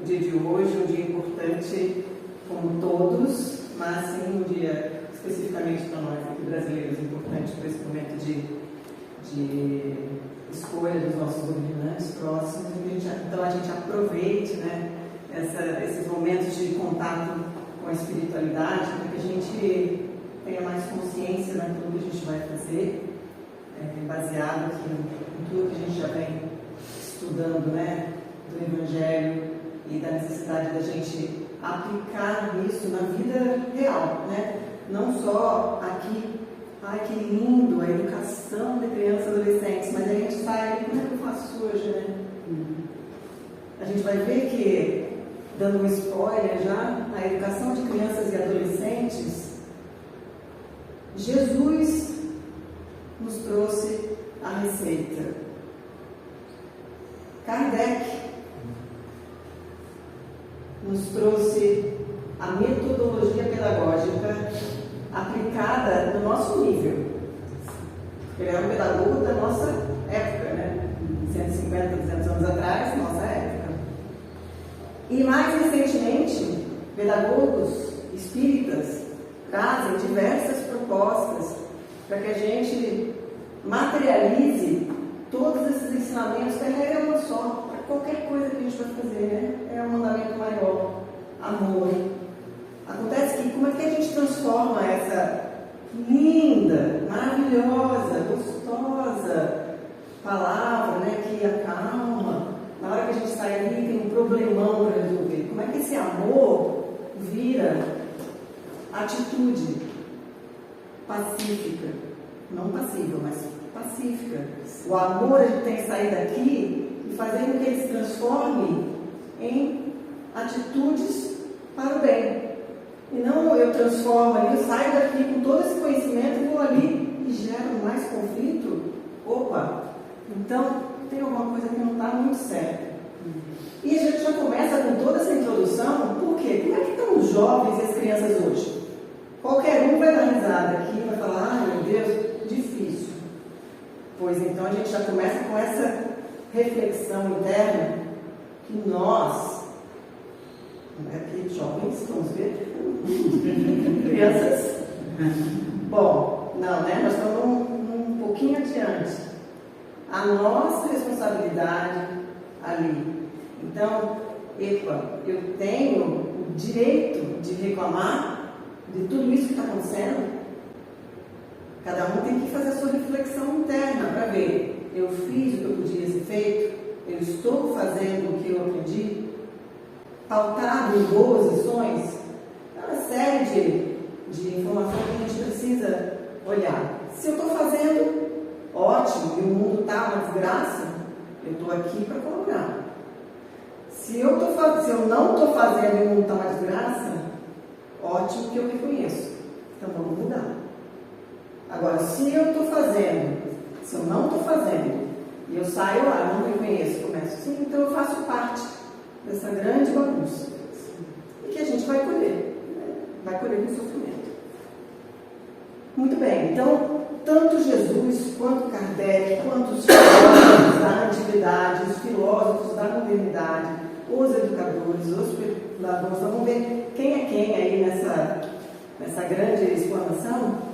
dia de hoje, um dia importante como todos, mas sim um dia especificamente para nós aqui brasileiros, importante para esse momento de escolha dos nossos governantes próximos. Então a gente aproveite, né, esses momentos de contato com a espiritualidade, para que a gente tenha mais consciência naquilo que a gente vai fazer, baseado aqui em tudo que a gente já vem estudando, né, do Evangelho e da necessidade da gente aplicar isso na vida real, né? Não só aqui, ai que lindo, a educação de crianças e adolescentes, mas a gente sai, como é que eu faço hoje, né? A gente vai ver que, dando um spoiler já, a educação de crianças e adolescentes, Jesus nos trouxe a receita. Kardec nos trouxe a metodologia pedagógica aplicada no nosso nível. Ele é um pedagogo da nossa época, né? 150, 200 anos atrás, nossa época. E mais recentemente, pedagogos espíritas trazem diversas propostas para que a gente materialize todos esses ensinamentos, que a regra é uma só, para qualquer coisa que a gente vai fazer, né? É um mandamento maior, amor. Acontece que como é que a gente transforma essa linda, maravilhosa, gostosa palavra, né, que acalma, na hora que a gente sai ali tem um problemão para resolver. Como é que esse amor vira atitude pacífica, não passiva, mas pacífica. O amor, a gente tem que sair daqui e fazer com que ele se transforme em atitudes para o bem. E não eu transformo ali, eu saio daqui com todo esse conhecimento e vou ali e gero mais conflito. Opa, então tem alguma coisa que não está muito certa. E a gente já começa com toda essa introdução, por quê? Como é que estão os jovens e as crianças hoje? Qualquer um vai dar risada aqui, vai falar, ai meu Deus, difícil. Pois então a gente já começa com essa reflexão interna que nós, aqui jovens, vamos ver, crianças, bom, não, né? Nós estamos um pouquinho adiante. A nossa responsabilidade ali. Então, eu tenho o direito de reclamar de tudo isso que está acontecendo. Cada um tem que fazer a sua reflexão interna para ver, eu fiz o que eu podia ser feito, eu estou fazendo o que eu aprendi, pautado em boas lições. É uma série de informações que a gente precisa olhar. Se eu estou fazendo, ótimo, e o mundo está uma desgraça, eu estou aqui para colaborar. Se eu não estou fazendo e o mundo está uma desgraça, ótimo que eu reconheço. Então vamos mudar. Agora, se eu estou fazendo, se eu não estou fazendo, e eu saio lá, não reconheço, começo assim, então eu faço parte dessa grande bagunça. E que a gente vai colher. Vai colher com sofrimento. Muito bem, então, tanto Jesus, quanto Kardec, quanto os filósofos da antiguidade, os filósofos da modernidade, os educadores, os pedagogas, vamos ver quem é quem aí nessa grande explanação.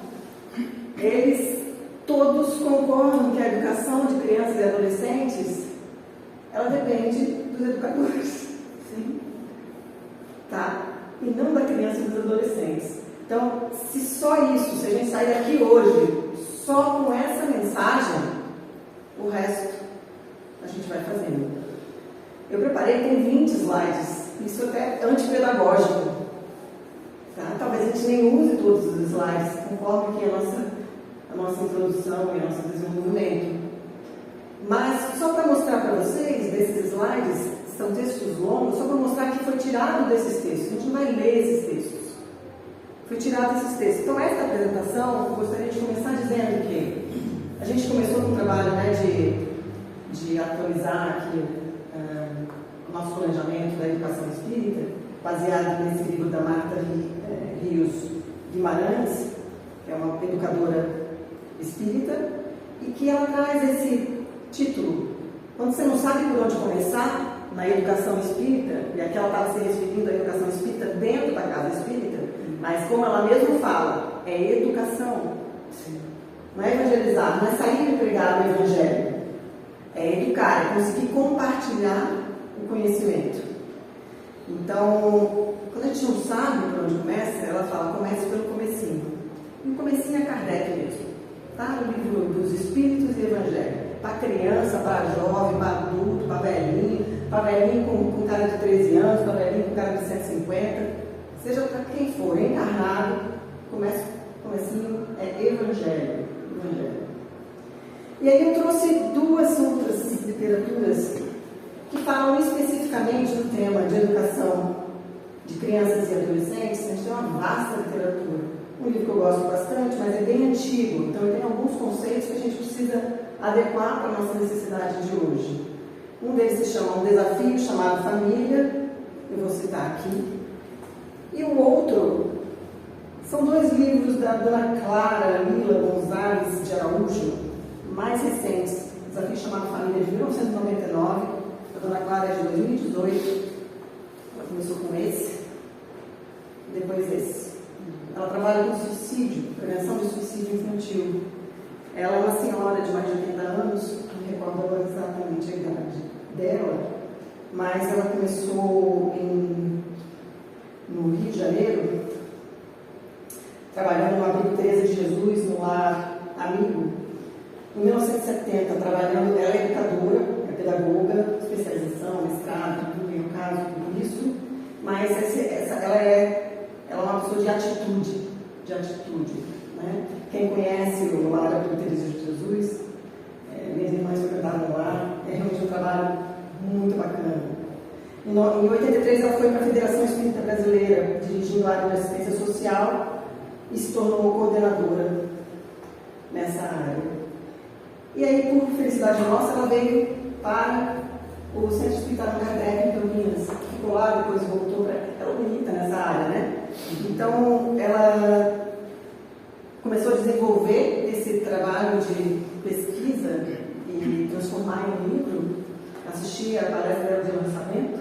Eles todos concordam que a educação de crianças e adolescentes, ela depende dos educadores, sim? Tá? E não da criança e dos adolescentes. Então, se a gente sair daqui hoje só com essa mensagem, o resto a gente vai fazendo. Eu preparei, tem 20 slides, isso até é antipedagógico. Tá? Talvez a gente nem use todos os slides, conforme que a nossa introdução e o nosso desenvolvimento. Mas, só para mostrar para vocês, desses slides, são textos longos, só para mostrar que foi tirado desses textos. A gente não vai ler esses textos. Foi tirado esses textos. Então, esta apresentação, eu gostaria de começar dizendo que a gente começou com um trabalho, né, de atualizar aqui o nosso planejamento da educação espírita, baseado nesse livro da Marta Rios Guimarães, que é uma educadora espírita, e que ela traz esse título. Quando você não sabe por onde começar na educação espírita, e aqui ela se referindo à educação espírita dentro da casa espírita, mas como ela mesma fala, é educação. Não é evangelizar, não é sair e pregar o evangelho. É educar, é conseguir compartilhar o conhecimento. Então, quando a gente não sabe por onde começa, ela fala, comece pelo comecinho. E o comecinho é Kardec mesmo. Tá? O livro dos Espíritos e Evangelho. Para criança, para jovem, para adulto, para velhinho com cara de 13 anos, para velhinho com cara de 150. Seja para quem for, encarnado, comecinho é Evangelho. E aí eu trouxe duas outras literaturas que falam especificamente do tema de educação de crianças e adolescentes. A gente tem uma vasta literatura. Um livro que eu gosto bastante, mas é bem antigo, então tem alguns conceitos que a gente precisa adequar para a nossa necessidade de hoje. Um deles se chama Um Desafio Chamado Família, eu vou citar aqui. E o outro são dois livros da dona Clara Lila Gonzalez de Araújo, mais recentes. Desafio Chamado Família de 1999, a dona Clara é de 2018, ela começou com esse, e depois esse. Ela trabalha com suicídio, prevenção de suicídio infantil. Ela é uma senhora de mais de 80 anos, não me recordo agora exatamente a idade dela, mas ela começou no Rio de Janeiro, trabalhando no Abrigo Teresa de Jesus, no Lar Amigo. Em 1970, trabalhando, ela é educadora, é pedagoga, especialização, mestrado, tudo em caso, tudo isso, mas ela é uma pessoa de atitude, né? Quem conhece o Lar Abrigo Teresa de Jesus, minhas irmãs frequentaram o lar, é realmente um trabalho muito bacana. Em 83 ela foi para a Federação Espírita Brasileira, dirigindo a área de assistência social e se tornou coordenadora nessa área. E aí, por felicidade nossa, ela veio para o Centro Espírita Allan Kardec em Campinas, ficou lá, depois voltou para... Ela milita nessa área, né? Então, ela começou a desenvolver esse trabalho de pesquisa e transformar em um livro. Assisti a palestra dela de lançamento,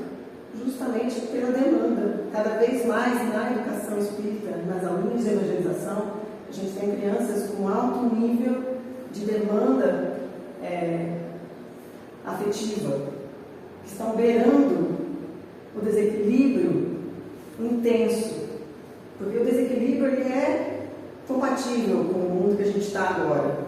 justamente pela demanda. Cada vez mais na educação espírita, nas aulinhas de evangelização, a gente tem crianças com alto nível de demanda afetiva, que estão beirando o desequilíbrio intenso, porque o desequilíbrio ele é compatível com o mundo que a gente está agora,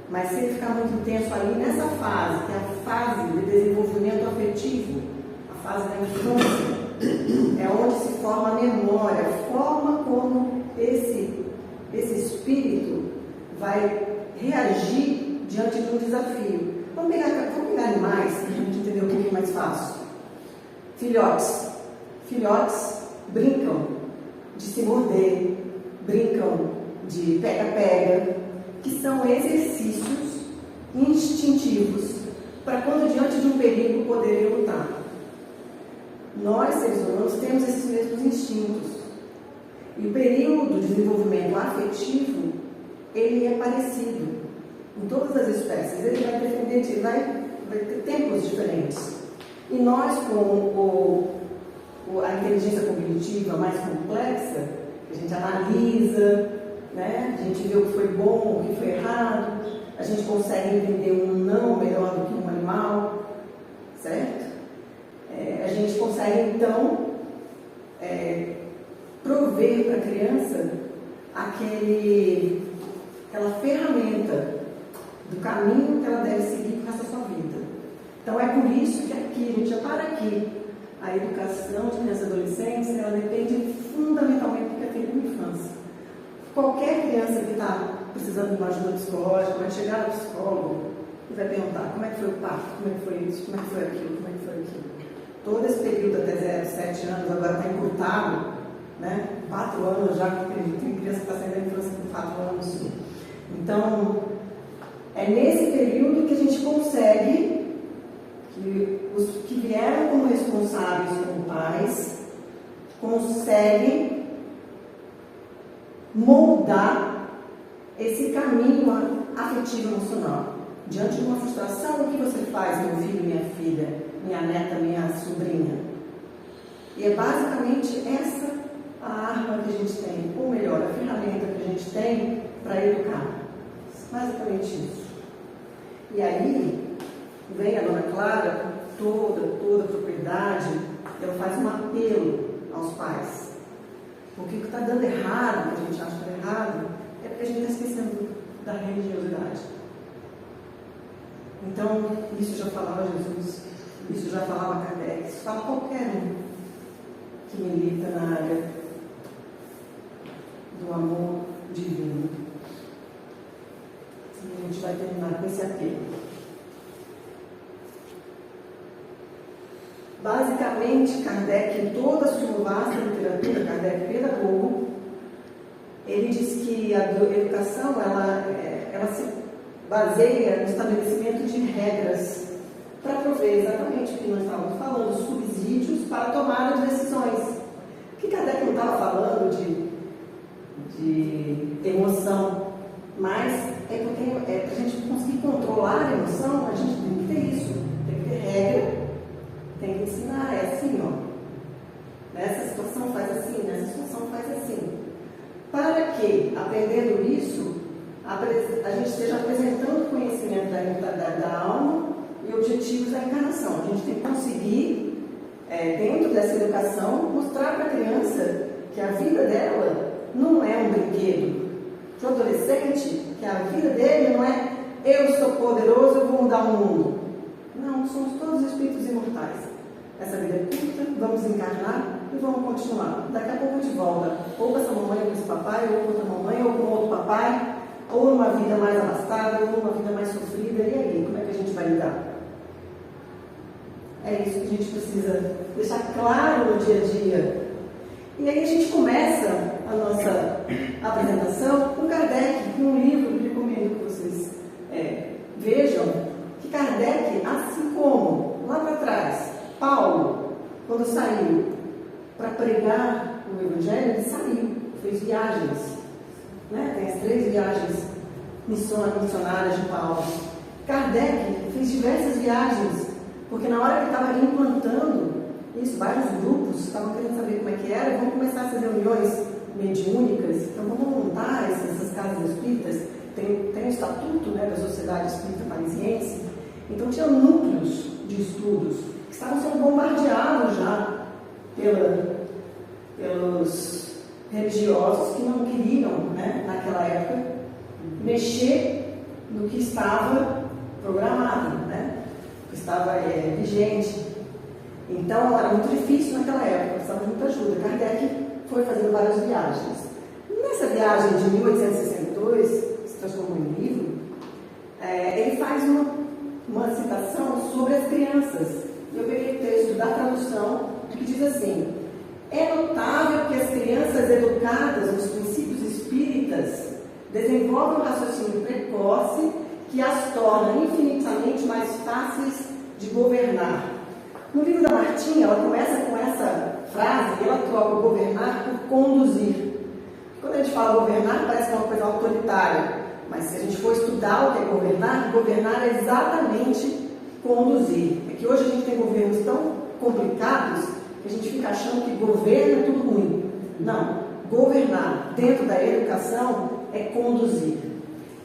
mas se ele ficar muito intenso ali nessa fase, que é a fase de desenvolvimento afetivo, a fase da infância, é onde se forma a memória, a forma como esse espírito vai reagir diante de um desafio. Vamos pegar animais, para a gente entender um pouquinho mais fácil. Filhotes brincam de se morder, brincam de pega-pega, que são exercícios instintivos para quando diante de um perigo poderem lutar. Nós, seres humanos, temos esses mesmos instintos. E o período de desenvolvimento afetivo, ele é parecido em todas as espécies. Ele vai ter tempos diferentes. E nós, com a inteligência cognitiva mais complexa, a gente analisa, né? A gente vê o que foi bom, o que foi errado, a gente consegue entender um não melhor do que um animal, certo? A gente consegue, então, prover para a criança aquela ferramenta do caminho que ela deve seguir para a sua vida. Então é por isso que aqui, a gente já para aqui, a educação de criança e adolescência, ela depende fundamentalmente do que é feito na infância. Qualquer criança que está precisando de uma ajuda psicológica vai chegar ao psicólogo e vai perguntar como é que foi o parto, como é que foi isso, como é que foi aquilo, como é que foi aquilo. Todo esse período até 7 anos agora está encurtado, né? 4 anos já, tem criança que está saindo da infância com 4 anos. Então, é nesse período que a gente consegue, que os que vieram como responsáveis como pais, conseguem moldar esse caminho afetivo emocional. Diante de uma frustração, o que você faz, meu filho, minha filha, minha neta, minha sobrinha? E é basicamente essa a arma que a gente tem, ou melhor, a ferramenta que a gente tem para educar. Basicamente isso. E aí, vem a Dona Clara, toda a propriedade, ela faz um apelo aos pais. Porque o que está dando errado, que a gente acha que está errado, é porque a gente está esquecendo da religiosidade. Então, isso já falava Jesus, isso já falava Kardec, isso fala qualquer um que milita na área do amor divino. E a gente vai terminar com esse apelo. Basicamente, Kardec, em toda a sua vasta literatura, Kardec pedagogo, ele diz que a educação ela se baseia no estabelecimento de regras para prover exatamente o que nós estávamos falando, subsídios para a tomada de decisões. Que Kardec não estava falando de emoção, mas é porque para a gente conseguir controlar a emoção, a gente tem que ter isso, tem que ter regra. Tem que ensinar, é assim, ó. Nessa situação faz assim, nessa situação faz assim. Para que, aprendendo isso, a gente esteja apresentando conhecimento da alma e objetivos da encarnação. A gente tem que conseguir, dentro dessa educação, mostrar para a criança que a vida dela não é um brinquedo. Para o adolescente, que a vida dele não é eu sou poderoso, eu vou mudar o mundo. Não, somos todos espíritos imortais. Essa vida é curta, vamos encarnar e vamos continuar. Daqui a pouco a gente volta, ou com essa mamãe, ou com esse papai, ou com outra mamãe, ou com outro papai, ou numa vida mais abastada, ou numa vida mais sofrida. E aí, como é que a gente vai lidar? É isso que a gente precisa deixar claro no dia a dia. E aí a gente começa a nossa apresentação com Kardec, com um livro que eu recomendo que vocês vejam, que Kardec, assim como lá para trás, Paulo, quando saiu para pregar o Evangelho, ele saiu, fez viagens, né? Tem as 3 viagens missionárias de Paulo. Kardec fez diversas viagens, porque na hora que estava ali implantando isso, vários grupos estavam querendo saber como é que era, vamos começar essas reuniões mediúnicas, então vamos montar essas casas espíritas, tem o estatuto, né, da Sociedade Espírita Parisiense, então tinha núcleos de estudos que estavam sendo bombardeados já pelos religiosos que não queriam, né, naquela época, mexer no que estava programado, né, que estava vigente. Então era muito difícil naquela época, precisava de muita ajuda. Kardec foi fazendo várias viagens. Nessa viagem de 1862, que se transformou em livro, ele faz uma citação sobre as crianças. Eu peguei o texto da tradução que diz assim: é notável que as crianças educadas nos princípios espíritas desenvolvem um raciocínio precoce que as torna infinitamente mais fáceis de governar. No livro da Martinha, ela começa com essa frase e ela troca o governar por conduzir. Quando a gente fala governar, parece que é uma coisa autoritária, mas se a gente for estudar o que é governar é exatamente conduzir. É que hoje a gente tem governos tão complicados que a gente fica achando que governo é tudo ruim. Não, governar dentro da educação é conduzir.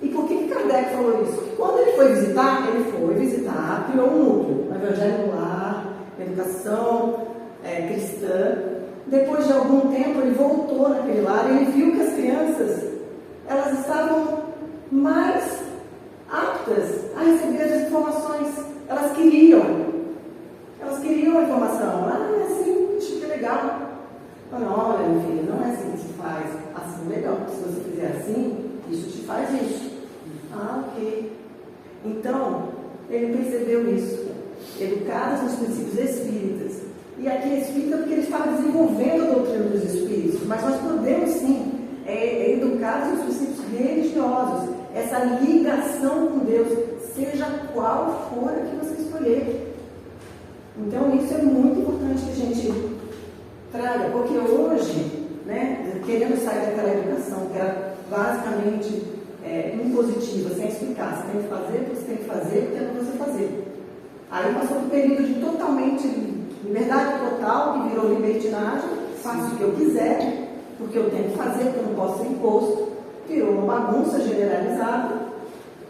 E por que Kardec falou isso? Porque quando ele foi visitar, criou um núcleo, o Evangelho no Lar, educação cristã. Depois de algum tempo ele voltou naquele lar e ele viu que as crianças elas estavam mais aptas a receber as informações. Elas queriam a informação. É assim, que legal. Olha, meu filho, não é assim que se faz. Assim, legal, porque se você fizer assim, isso te faz isso. Ok. Então, ele percebeu isso. Educadas nos princípios espíritas. E aqui é espírita porque ele estava desenvolvendo a doutrina dos espíritos. Mas nós podemos sim educados nos princípios religiosos. Essa ligação com Deus, seja qual for a que você escolher. Então isso é muito importante que a gente traga, porque hoje, né, querendo sair daquela educação que era basicamente impositiva, sem explicar, você tem que fazer, porque você tem que fazer, porque é para você fazer. Aí passou um período de totalmente Liberdade total, que virou libertinagem, faço o que eu quiser, porque eu tenho que fazer, porque eu não posso ser imposto, virou uma bagunça generalizada.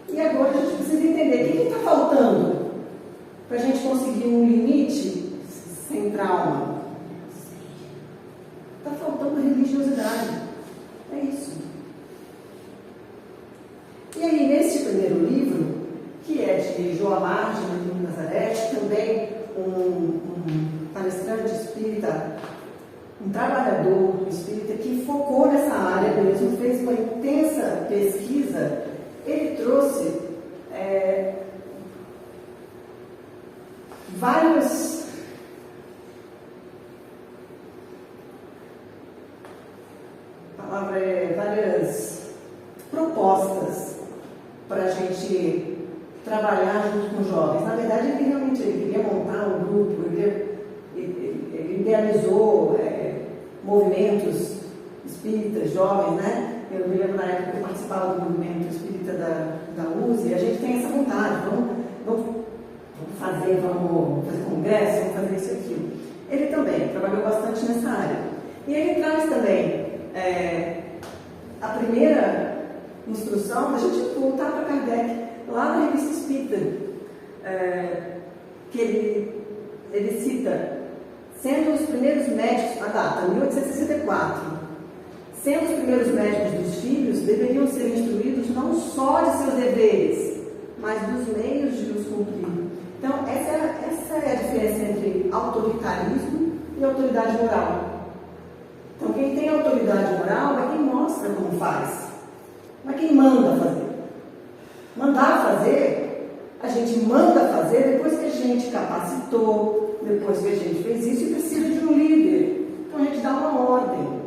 E agora a gente precisa entender o que está faltando para a gente conseguir um limite sem trauma. Está faltando religiosidade. É isso. E aí, nesse primeiro livro, que é de Joamar de Nazaré, também um palestrante espírita, um trabalhador espírita que focou nessa área mesmo, fez uma intensa pesquisa. Ele trouxe várias propostas para a gente trabalhar junto com jovens. Na verdade, ele queria montar um grupo, ele idealizou movimentos espíritas, jovens, né? Eu me lembro na época que eu participava do movimento espírita da USE, e a gente tem essa vontade, vamos fazer congresso, vamos fazer isso e aquilo. Ele também trabalhou bastante nessa área. E ele traz também a primeira instrução da gente voltar para Kardec, lá na Revista Espírita, que ele cita, sendo os primeiros médicos, a data, 1864, sendo os primeiros médicos dos filhos, deveriam ser instruídos não só de seus deveres, mas dos meios de os cumprir. Então, essa é a diferença entre autoritarismo e autoridade moral. Então, quem tem autoridade moral é quem mostra como faz, não é quem manda fazer. Mandar fazer, a gente manda fazer depois que a gente capacitou, depois que a gente fez isso e precisa de um líder. Então, a gente dá uma ordem.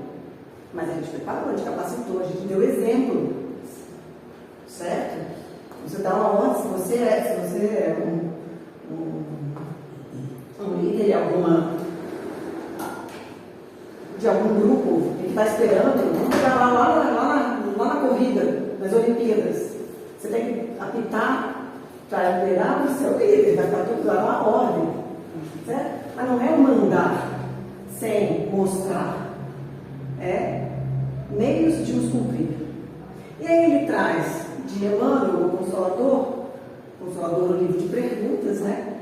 Mas a gente preparou, a gente capacitou, a gente deu exemplo. Certo? Você dá uma ordem, se você é um líder de algum grupo que está esperando, vamos chegar lá na corrida, nas Olimpíadas. Você tem que apitar para liderar o seu líder, vai ficar tudo lá uma ordem. Certo? Mas não é o mandar sem mostrar. É meios de os cumprir. E aí ele traz de Emmanuel, o Consolador, o livro de perguntas, né?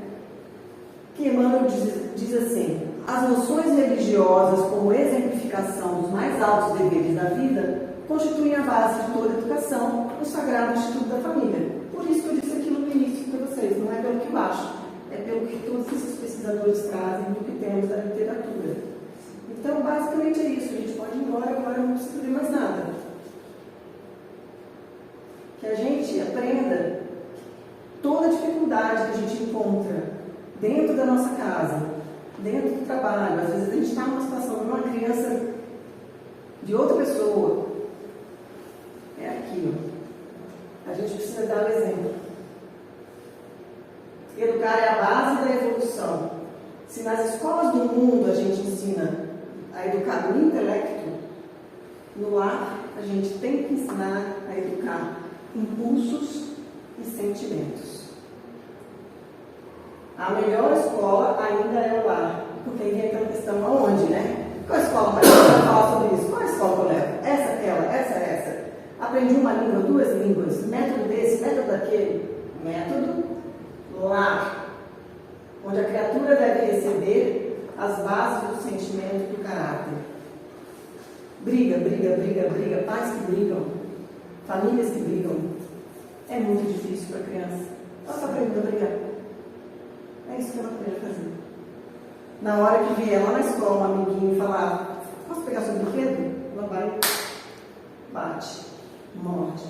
Que Emmanuel diz assim: as noções religiosas como exemplificação dos mais altos deveres da vida constituem a base de toda a educação no Sagrado Instituto da Família. Por isso que eu disse aquilo no início para vocês, não é pelo que baixo, é pelo que todos esses pesquisadores trazem do que temos da literatura. Então, basicamente é isso. A gente pode ir embora agora, não precisa ver mais nada. Que a gente aprenda toda a dificuldade que a gente encontra dentro da nossa casa, dentro do trabalho. Às vezes a gente está numa situação de uma criança de outra pessoa. É aqui, ó. A gente precisa dar o exemplo. Educar é a base da evolução. Se nas escolas do mundo a gente ensina a educar no intelecto, no lar a gente tem que ensinar a educar impulsos e sentimentos. A melhor escola ainda é o lar, porque aí vem aquela questão aonde, né? Qual escola vai falar sobre isso? Qual a escola que eu levo? Essa, aquela, essa. Aprendi uma língua, duas línguas, método desse, método daquele. Método lar, onde a criatura deve receber as bases do sentimento e do caráter. Briga, pais que brigam, famílias que brigam. É muito difícil para a criança. Ela está aprendendo a brigar. É isso que ela aprende a fazer. Na hora que vier lá na escola um amiguinho falar: posso pegar seu brinquedo? Ela vai, bate, morde,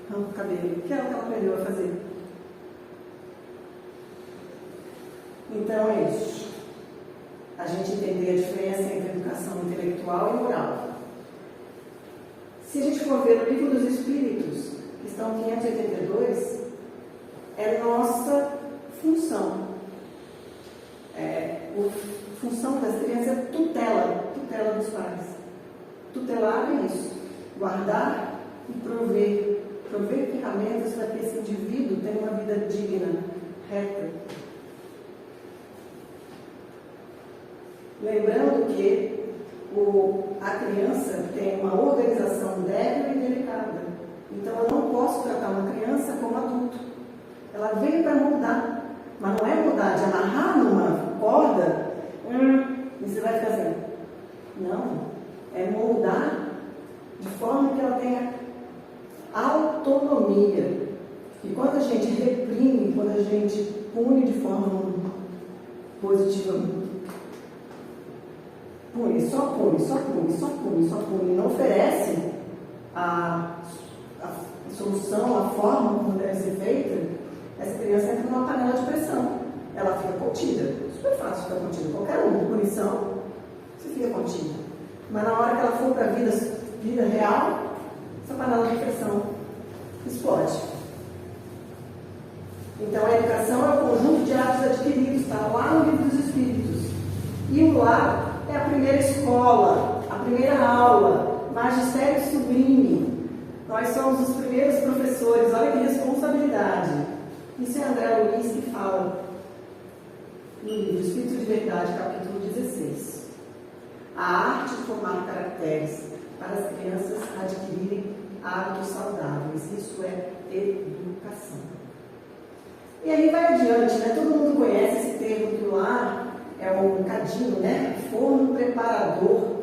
arranca o cabelo. Que é o que ela aprendeu a fazer. Então é isso. A gente entender a diferença entre educação intelectual e moral. Se a gente for ver o Livro dos Espíritos, questão 582, é nossa função. A função das crianças é tutela dos pais. Tutelar é isso, guardar e prover ferramentas para que esse indivíduo tenha uma vida digna, reta. Lembrando que a criança tem uma organização débil e delicada. Então eu não posso tratar uma criança como adulto. Ela veio para mudar, mas não é mudar de amarrar numa corda e você vai ficar assim. Não, é moldar de forma que ela tenha autonomia. E quando a gente reprime, quando a gente pune de forma positiva, pune, só pune, só pune, só pune, só pune, não oferece a solução, a forma como deve ser feita, essa criança entra numa panela de pressão. Ela fica contida. Super fácil ficar contida. Qualquer punição, você fica contida. Mas na hora que ela for para a vida real, essa panela de pressão explode. Então a educação é o conjunto de hábitos adquiridos, está lá no Livro dos Espíritos. E o lar é a primeira escola, a primeira aula, magistério sublime. Nós somos os primeiros professores, olha que responsabilidade. Isso é André Luiz que fala no livro Espírito de Verdade, capítulo 16. A arte de formar caracteres para as crianças adquirirem hábitos saudáveis. Isso é educação. E aí vai adiante, né? Todo mundo conhece esse termo que o lar é um cadinho, né? Forno preparador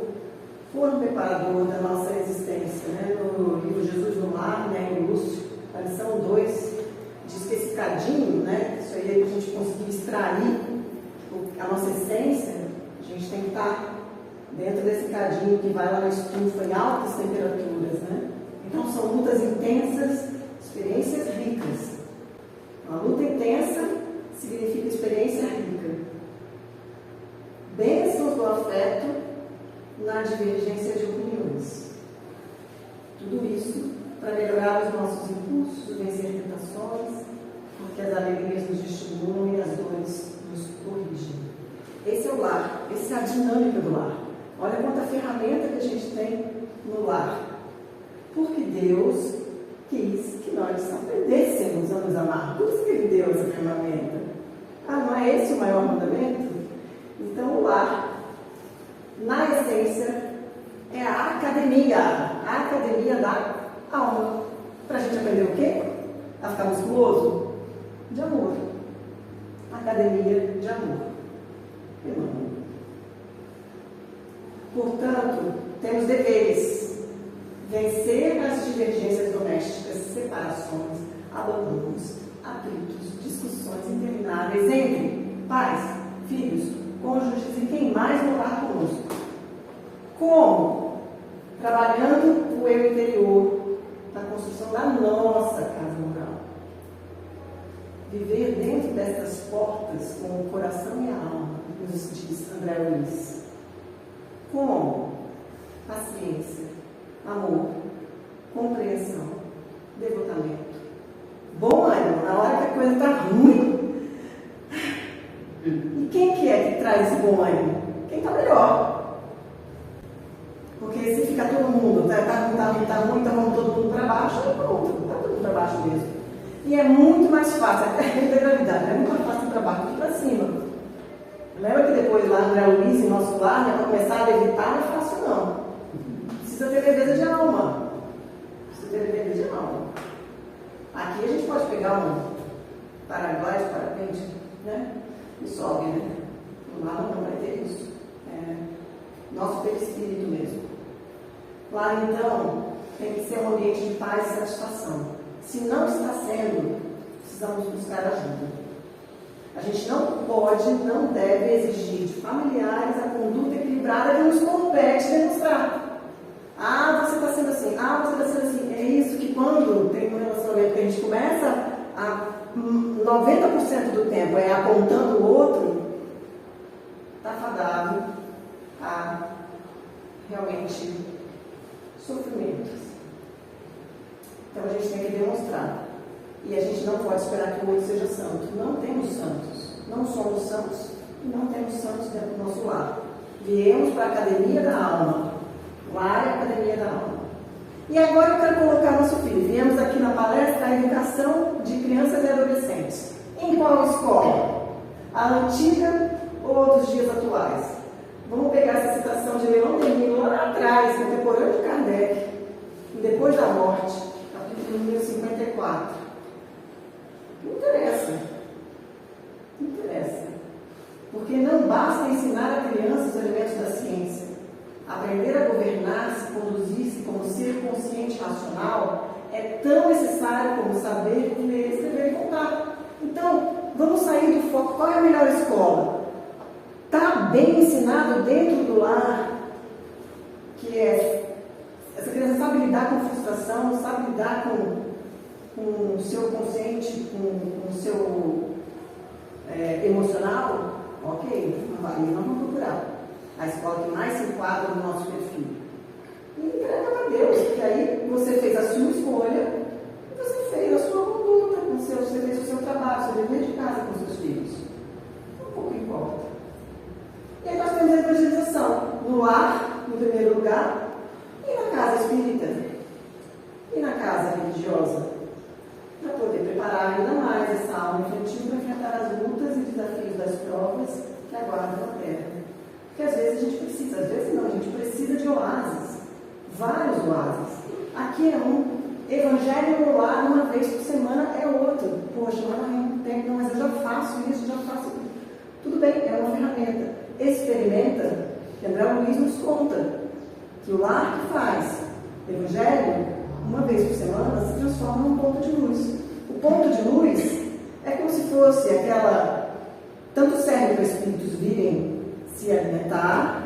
da nossa existência, né? No livro Jesus no Lar, né? Em Lúcio, a lição 2, diz que esse cadinho, né? Isso aí é que a gente conseguir extrair a nossa essência, a gente tem que estar dentro desse cadinho que vai lá na estufa em altas temperaturas, né? Então são lutas intensas, experiências ricas. Uma luta intensa significa experiência rica. Bênçãos do afeto na divergência de opiniões. Tudo isso para melhorar os nossos impulsos, vencer tentações, porque as alegrias nos estimulam e as dores nos corrigem. Esse é o lar, essa é a dinâmica do lar. Olha quanta ferramenta que a gente tem no lar. Porque Deus quis que nós aprendêssemos a nos amar. Por isso que Ele deu essa ferramenta. Não é esse o maior mandamento? Então o lar, na essência, é a academia da alma. Para a gente aprender o quê? A ficar musculoso? De amor. Academia de amor. Portanto, temos deveres. Vencer as divergências domésticas, separações, abandonos, atritos, discussões intermináveis entre pais, filhos, cônjuges e quem mais morar conosco. Como? Trabalhando o eu interior, na construção da nossa casa moral. Viver dentro dessas portas com o coração e a alma, nos diz André Luiz. Como? Paciência, amor, compreensão, devotamento. Bom ânimo, na hora que a coisa está ruim. E quem que é que traz esse bom ânimo? Quem está melhor. Porque se fica todo mundo, tá ruim, então vamos todo mundo para baixo, aí pronto, está todo mundo para baixo mesmo. E é muito mais fácil, até a integralidade, é muito mais fácil ir para baixo do que para cima. Lembra que depois lá no André Luiz, em nosso lar, para começar a levitar, não é fácil não. Precisa ter leveza de alma. Aqui a gente pode pegar um paraglide, parapente, né? E sobe, né? Lá não vai ter isso. É nosso perispírito mesmo. Lá então tem que ser um ambiente de paz e satisfação. Se não está sendo, precisamos buscar ajuda. A gente não pode, não deve exigir de familiares a conduta equilibrada que nos compete demonstrar. Você está sendo assim, você está sendo assim. É isso que quando tem um relacionamento que a gente começa a 90% do tempo é apontando o outro, está fadado a realmente sofrimentos. Então a gente tem que demonstrar. E a gente não pode esperar que o outro seja santo. Não temos santos. Não somos santos e não temos santos dentro do nosso lar. Viemos para a academia da alma. Lá é a academia da alma. E agora eu quero colocar nosso filho. Viemos aqui na palestra a educação de crianças e adolescentes. Em qual escola? A antiga ou dos dias atuais? Vamos pegar essa citação de Leon Denis lá atrás, contemporâneo de Kardec, Depois da Morte, capítulo número 54. Não interessa. Não interessa. Porque não basta ensinar a criança os elementos da ciência. Aprender a governar-se, conduzir-se como ser consciente e racional é tão necessário como saber ler, escrever e contar. Então, vamos sair do foco. Qual é a melhor escola? Está bem ensinado dentro do lar, que é essa criança sabe lidar com frustração, sabe lidar com o seu consciente, com o seu emocional. Ok, nós vamos procurar a escola que mais se enquadra no nosso perfil. E entrega para Deus, porque aí você fez a sua escolha, você fez a sua conduta, você fez o seu trabalho, o seu dever de casa com seus filhos. Um pouco importa. E aí nós temos a evangelização no lar, no primeiro lugar, e na casa espírita, e na casa religiosa, para poder preparar ainda mais essa alma infantil para enfrentar as lutas e desafios das provas que aguardam a terra. Porque às vezes a gente precisa, às vezes não, a gente precisa de oásis, vários oásis. Aqui é um, evangelho no lar uma vez por semana é outro. Poxa, mas eu já faço isso, já faço isso. Tudo bem, é uma ferramenta. Experimenta, que André Luiz nos conta, que o lar que faz evangelho, uma vez por semana, se transforma num ponto de luz. O ponto de luz é como se fosse aquela... Tanto serve para espíritos virem se alimentar,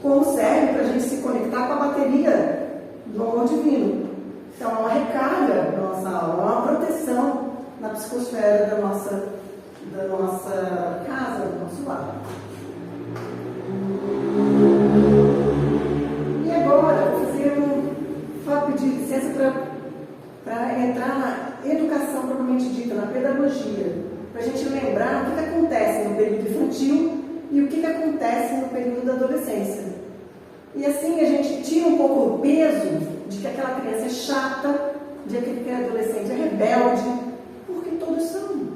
como serve para a gente se conectar com a bateria do amor divino. Então, é uma recarga da nossa alma, uma proteção na psicosfera da nossa casa, do nosso lar. E agora, vou pedir licença para entrar na educação propriamente dita, na pedagogia, para a gente lembrar o que acontece no período infantil e o que acontece no período da adolescência. E assim a gente tira um pouco o peso de que aquela criança é chata, de que aquele adolescente é rebelde, porque todos são.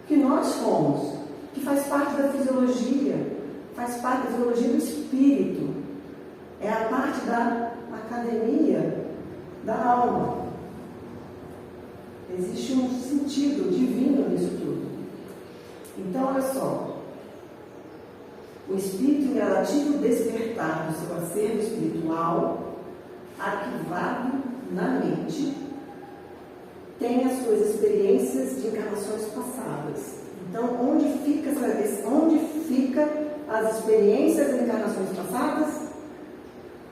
Que nós somos, que faz parte da fisiologia, faz parte da fisiologia do espírito. É a parte da academia da alma. Existe um sentido divino nisso tudo. Então, olha só. O espírito ingradativo despertar do seu acervo espiritual, arquivado na mente, tem as suas experiências de encarnações passadas. Então, onde fica as experiências de encarnações passadas?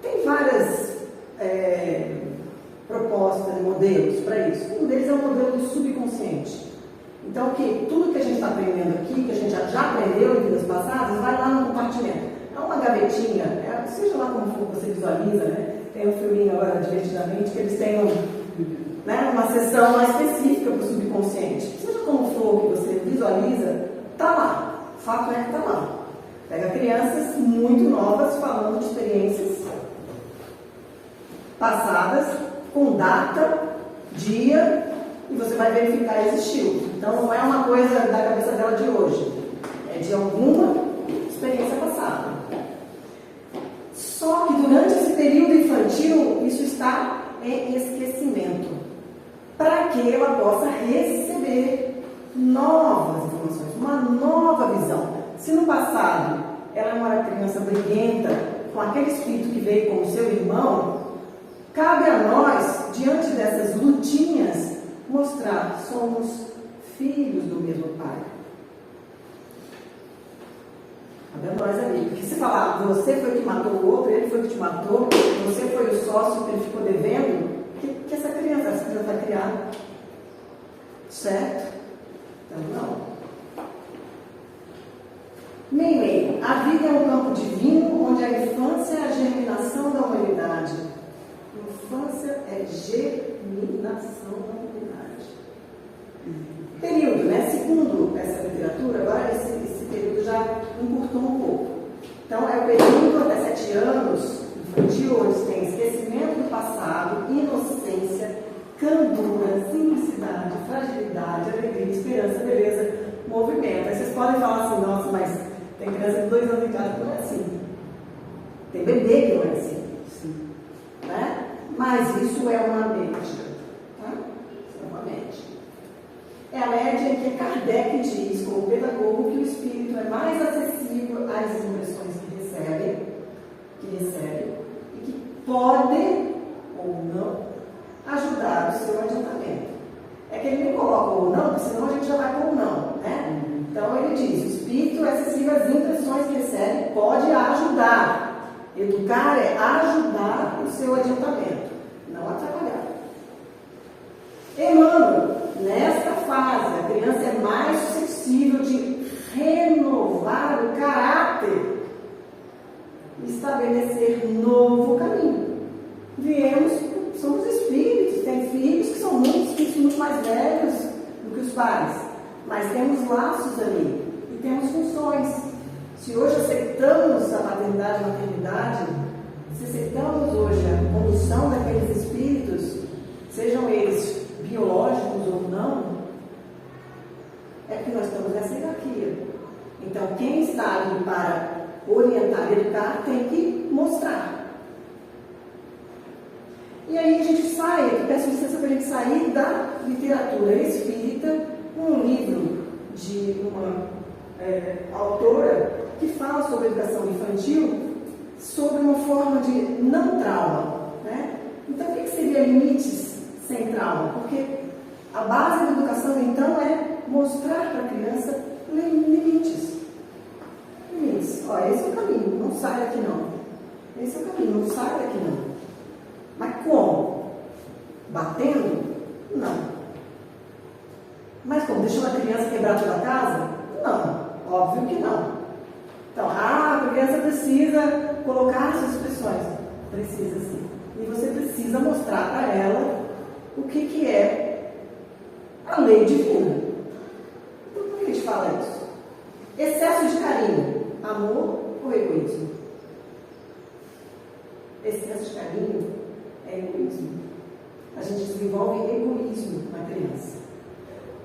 Tem várias propostas, modelos para isso. Um deles é o modelo do subconsciente. Então, tudo que a gente está aprendendo aqui, que a gente já aprendeu em vidas passadas, vai lá no compartimento. É uma gavetinha, seja lá como for você visualiza, né? Tem um filminho agora, Divertidamente, que eles têm uma sessão lá específica para o subconsciente. Seja como for que você visualiza, está lá. O fato é que está lá. Pega crianças muito novas falando de experiências passadas, com data, dia, e você vai verificar existiu. Então não é uma coisa da cabeça dela de hoje, é de alguma experiência passada. Só que durante esse período infantil, isso está em esquecimento, para que ela possa receber novas informações, uma nova visão. Se no passado ela é uma criança briguenta, com aquele espírito que veio como seu irmão, cabe a nós, diante dessas lutinhas, mostrar que somos filhos do mesmo Pai. Cabe a nós ali. Porque se falar, você foi que matou o outro, ele foi que te matou, você foi o sócio que ele ficou devendo, que essa criança vai criar? Certo? Então, não. Meimei. A vida é um campo divino onde a infância é a germinação da humanidade. Infância é germinação da humanidade. Período, né? Segundo essa literatura, agora esse período já encurtou um pouco. Então, é o período até 7 anos, infantil, onde tem esquecimento do passado, inocência, candura, simplicidade, fragilidade, alegria, esperança, beleza, movimento. Aí vocês podem falar assim, nossa, mas tem criança de 2 anos em casa, não é assim. Tem bebê que não é assim. Né? Mas isso é uma média. Tá? Isso é uma média. É a média em que Kardec diz, como pedagogo, que o espírito é mais acessível às impressões que recebe e que podem ou não ajudar o seu adiantamento. É que ele nem coloca ou não, porque senão a gente já vai com o não, né? Então ele diz, o espírito é acessível às impressões que recebe, pode ajudar. Educar é ajudar o seu adiantamento, não atrapalhar. Emmanuel, nesta fase, a criança é mais suscetível de renovar o caráter e estabelecer novo caminho. Somos espíritos, tem filhos que são muito mais velhos do que os pais, mas temos laços ali e temos funções. Se hoje aceitamos a paternidade e a maternidade, se aceitamos hoje a condução daqueles espíritos, sejam eles biológicos ou não, é porque nós estamos nessa hierarquia. Então, quem está ali para orientar e educar tem que mostrar. E aí a gente sai, eu peço licença para a gente sair da literatura espírita, um livro de uma autora que fala sobre educação infantil, sobre uma forma de não trauma. Né? Então, o que seria limites sem trauma? Porque a base da educação, então, é mostrar para a criança limites. Limites. Ó, esse é o caminho, não sai daqui não. Esse é o caminho, não sai daqui não. Mas como? Batendo? Não. Mas como? Deixando a criança quebrar toda a casa? Não. Óbvio que não. Então, a criança precisa colocar suas expressões. Precisa sim. E você precisa mostrar para ela o que é a lei divina. Então, por que a gente fala isso? Excesso de carinho, amor ou egoísmo? Excesso de carinho é egoísmo. A gente desenvolve egoísmo na criança.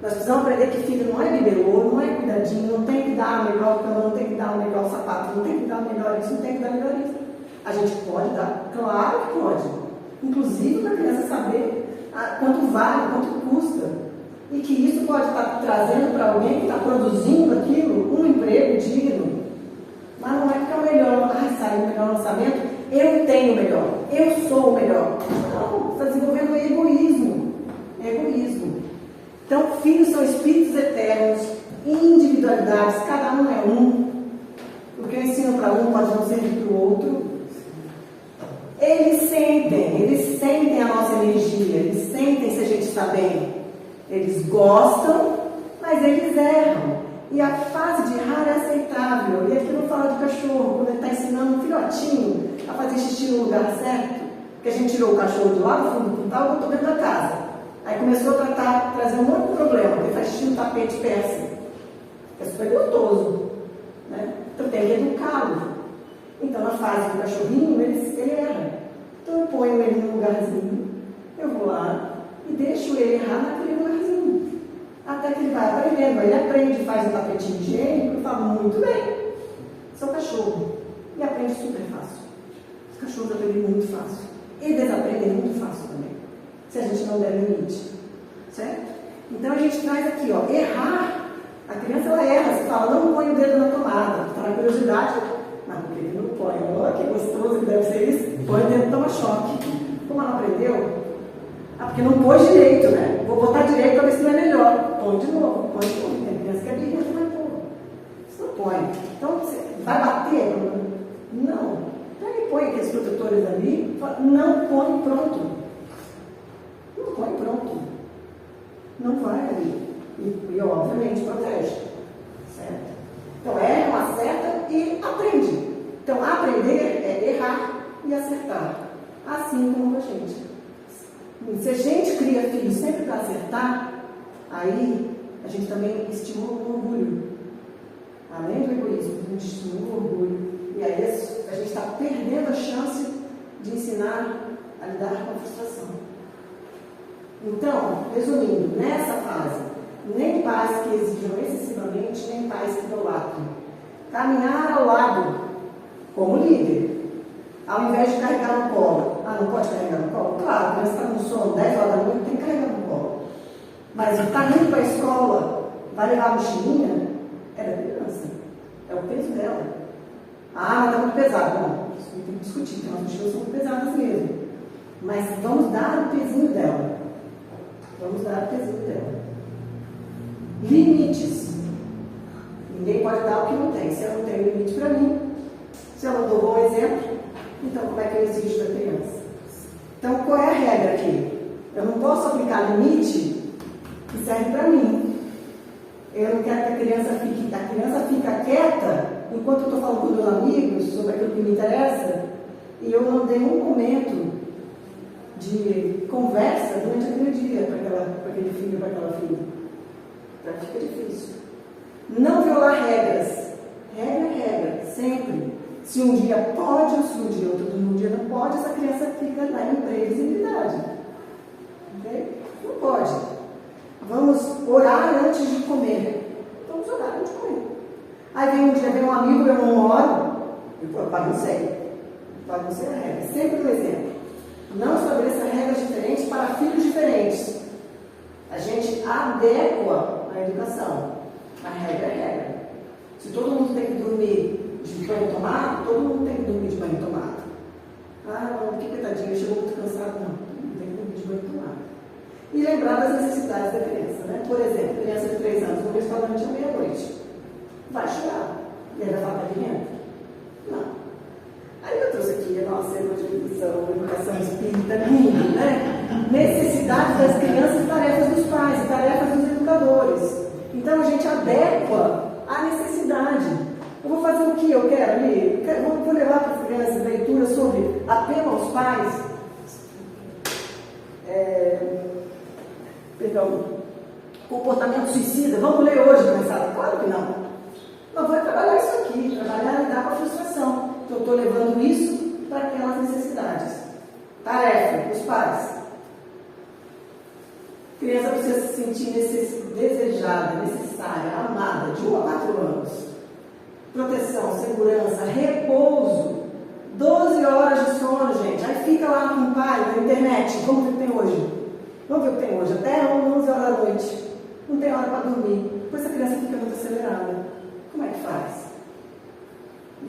Nós precisamos aprender que filho não é bibelô, não é cuidadinho, não tem que dar a melhor cama, não tem que dar o melhor sapato, não tem que dar o melhor isso, não tem que dar o melhor isso. A gente pode dar, claro que pode. Inclusive para a criança saber quanto vale, quanto custa. E que isso pode estar trazendo para alguém que está produzindo aquilo um emprego digno. Mas não é porque é o melhor, saiu o melhor lançamento, eu tenho o melhor, eu sou o melhor. Não, está desenvolvendo egoísmo. Egoísmo. Então, filhos são espíritos eternos, individualidades, cada um é um. O que eu ensino para um pode não servir para o outro. Eles sentem a nossa energia, eles sentem se a gente está bem. Eles gostam, mas eles erram. E a fase de errar é aceitável. E aqui eu não falo de cachorro, quando ele está ensinando um filhotinho a fazer xixi no lugar certo, que a gente tirou o cachorro de lá do fundo do quintal e botou dentro da casa. Aí começou a trazer um monte de problema, porque faz xixi no tapete persa. É super gostoso. Né? Então tem que educá-lo. Então na fase do cachorrinho, ele erra. Então eu ponho ele num lugarzinho, eu vou lá e deixo ele errar naquele lugarzinho. Até que ele vai aprendendo, aí ele aprende, faz um tapetinho higiênico e fala muito bem. Seu cachorro. E aprende super fácil. Os cachorros aprendem muito fácil. E desaprendem muito fácil também. Se a gente não der limite. Certo? Então a gente traz aqui, ó, errar. A criança ela erra, você fala, não põe o dedo na tomada. Está na curiosidade, mas por que ele não põe? Olha que gostoso que deve ser isso. Põe o dedo e toma choque. Como ela aprendeu? Porque não pôs direito, né? Vou botar direito para ver se não é melhor. Põe de novo, põe de novo. Tem criança que é birrenta, mas pô. Você não põe. Então, você vai bater? Não. Então ele põe aqueles protetores ali, não põe pronto. Não põe pronto. Não vai ali. E obviamente protege. Certo? Então erra, acerta e aprende. Então aprender é errar e acertar. Assim como a gente. Se a gente cria filhos sempre para acertar, aí a gente também estimula o orgulho. Além do egoísmo, a gente estimula o orgulho. E aí a gente está perdendo a chance de ensinar a lidar com a frustração. Então, resumindo, nessa fase, nem pais que exijam excessivamente, nem pais que idolatrem. Caminhar ao lado, como líder, Ao invés de carregar no colo, não pode carregar no colo? Claro, a criança está com sono, 10 horas da noite, tem que carregar no colo. Mas está indo para a escola, vai levar a mochilinha, é da criança, é o peso dela. Mas está muito pesado. Não, isso tem que discutir, porque as mochilas são muito pesadas mesmo. Mas vamos dar o pezinho dela. Vamos dar o pezinho dela. Limites. Ninguém pode dar o que não tem. Se eu não tenho limite para mim, se eu não dou bom exemplo, então como é que eu exijo da criança? Então qual é a regra aqui? Eu não posso aplicar limite que serve para mim. Eu não quero que a criança fica quieta enquanto eu estou falando com meus amigos sobre aquilo que me interessa e eu não dei um momento de conversa durante aquele dia para aquele filho, para aquela filha. Então fica difícil. Não violar regras. Regra é regra, sempre. Se um dia pode, ou se um dia não pode, essa criança fica na imprevisibilidade. Okay? Não pode. Vamos orar antes de comer. Vamos orar antes de comer. Aí vem um dia, vem um amigo, eu não oro, eu baguncei. Baguncei a regra. Sempre um exemplo. Não estabeleça regras diferentes para filhos diferentes. A gente adequa a educação. A regra é regra. Se todo mundo tem que dormir de banho tomado, todo mundo tem que dormir de banho tomado. Não, que coitadinho, chegou muito cansado. Não tem que dormir de banho tomado. E lembrar das necessidades da criança, né? Por exemplo, criança de 3 anos no restaurante à meia-noite. Vai chorar. E ela vai falar de alimento? Não. Aí eu trouxe aqui a nossa educação espírita linda, né? Necessidades das crianças e tarefas dos pais, e tarefas dos educadores. Então a gente adequa à necessidade. Eu vou fazer o que eu quero ali? Vou levar para as crianças leitura sobre apelo aos pais. Comportamento suicida. Vamos ler hoje, criançada? Claro que não. Nós vamos trabalhar isso aqui, trabalhar e lidar com a frustração. Então, eu estou levando isso para aquelas necessidades. Tarefa, os pais. A criança precisa se sentir desejada, necessária, amada, de 1 a 4 anos. Proteção, segurança, repouso. 12 horas de sono, gente. Aí fica lá com o pai, na internet. Vamos ver o que tem hoje. Vamos ver o que tem hoje. Até 11 horas da noite. Não tem hora para dormir. Depois a criança fica muito acelerada. Como é que faz?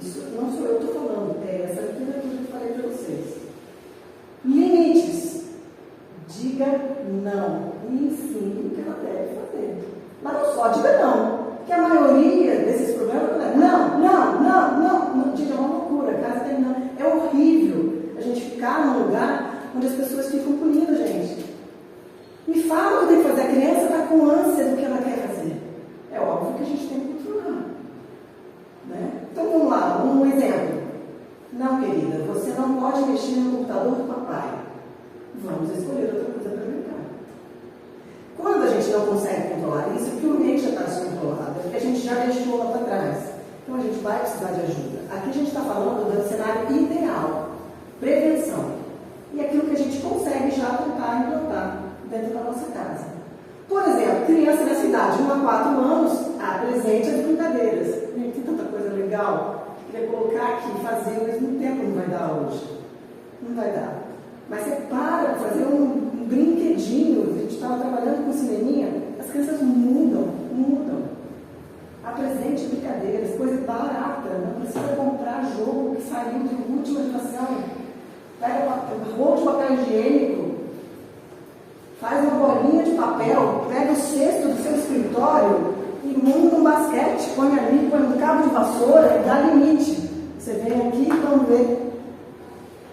Isso não sou eu que estou falando. É essa literatura que eu falei para vocês. Limites. Diga não. E ensine o que ela deve fazer. Mas não só diga não. Porque a maioria desses problemas é não, diga uma loucura, casa terminando. É horrível a gente ficar num lugar onde as pessoas ficam punindo a gente. Me fala o que tem que fazer. A criança está com ânsia do que ela quer fazer. É óbvio que a gente tem que controlar. Né? Então vamos lá, um exemplo. Não, querida, você não pode mexer no computador do papai. Vamos escolher outra coisa para brincar. Quando a gente não consegue controlar isso, é porque o ambiente já está descontrolado, é porque a gente já deixou lá para trás. Então a gente vai precisar de ajuda. Aqui a gente está falando do cenário ideal, prevenção. E aquilo que a gente consegue já tentar implantar dentro da nossa casa. Por exemplo, criança nessa idade, 1 a 4 anos, apresente as brincadeiras. Gente, tem tanta coisa legal que queria colocar aqui, fazer, mas no tempo não vai dar hoje. Não vai dar. Mas você para fazer um brinquedinho. A gente estava trabalhando com cineminha, as crianças mudam. Apresente brincadeiras, coisa barata, não precisa comprar jogo que saiu de última geração. Pega rolo de papel higiênico, faz uma bolinha de papel, pega o cesto do seu escritório e monta um basquete, põe ali, põe um cabo de vassoura e dá limite. Você vem aqui e vamos ver.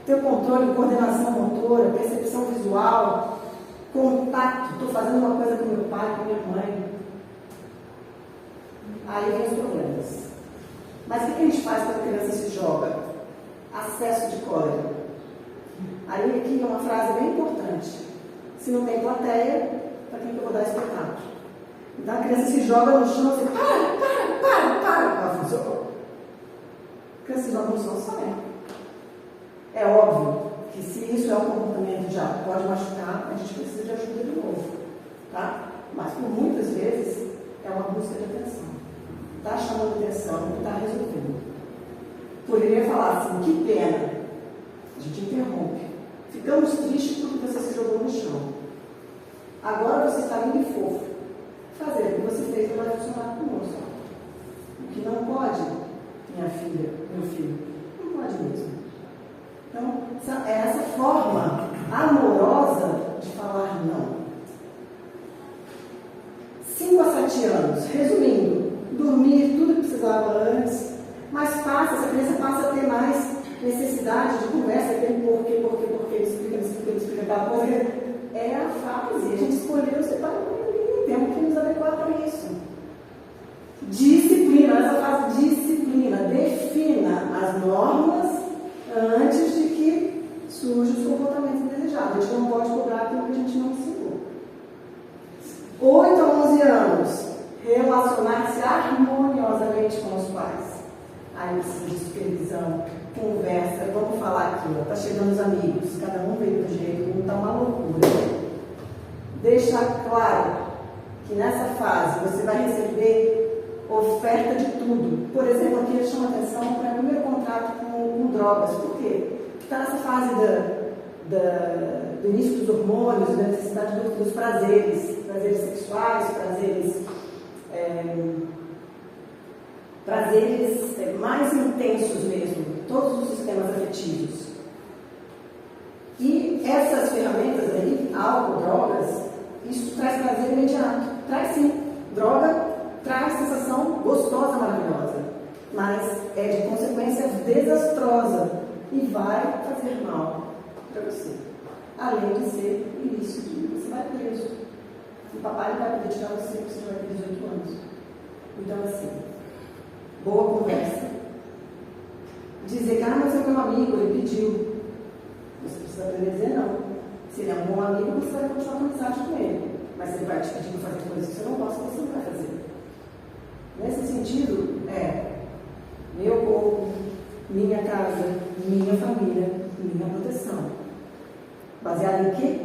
Teu controle, coordenação motora, percepção visual, contato. Estou fazendo uma coisa com meu pai, com minha mãe. Aí vem os problemas. Mas o que a gente faz quando a criança se joga? Acesso de cólera. Aí aqui é uma frase bem importante. Se não tem plateia, para quem que eu vou dar espetáculo? Então a criança se joga no chão e diz, para. Ela funcionou. A criança se joga no chão, sai. É óbvio que se isso é um comportamento que já pode machucar, a gente precisa de ajuda de novo, tá? Mas por muitas vezes é uma busca de atenção. Está chamando atenção e está resolvendo. Poderia falar assim, que pena, A gente interrompe. Ficamos tristes porque você se jogou no chão. Agora você está lindo e fofo. Fazer o que você fez não vai funcionar conosco. O que não pode, minha filha, meu filho, não pode mesmo. Então, é essa forma amorosa de falar não. 5 a 7 anos, resumindo, dormir tudo que precisava antes, mas essa criança passa a ter mais necessidade de conversa, tem porquê, explica aquela coisa. É a fase, a gente escolheu separar e temos que nos adequar para isso. Disciplina, essa fase disciplina, defina as normas antes de que surjam os comportamentos indesejados. A gente não pode cobrar aquilo que a gente não ensinou. 8 a 11 anos, relacionar-se harmoniosamente com os pais. Aí precisa de supervisão, conversa, vamos falar aqui, está chegando os amigos, cada um veio do jeito, não está uma loucura. Deixar claro que nessa fase você vai receber oferta de tudo. Por exemplo, aqui eu chamo a atenção para o primeiro contrato com drogas. Por quê? Porque está nessa fase do início dos hormônios, da necessidade dos prazeres sexuais, prazeres mais intensos mesmo, todos os sistemas afetivos. E essas ferramentas aí, álcool, drogas, isso traz prazer imediato. Traz sim. Droga traz sensação gostosa, maravilhosa, mas é de consequência desastrosa e vai fazer mal para você. Além de ser ilícito, você vai preso. O papai não vai poder tirar você porque você vai ter 18 anos. Então, assim, boa conversa. Dizer que, mas é meu amigo, ele pediu. Você precisa aprender a dizer não. Se ele é um bom amigo, você vai continuar com amizade com ele. Mas ele vai te pedir para fazer coisas que você não gosta, você não vai fazer. Nesse sentido, meu corpo, minha casa, minha família, minha proteção. Baseado em quê?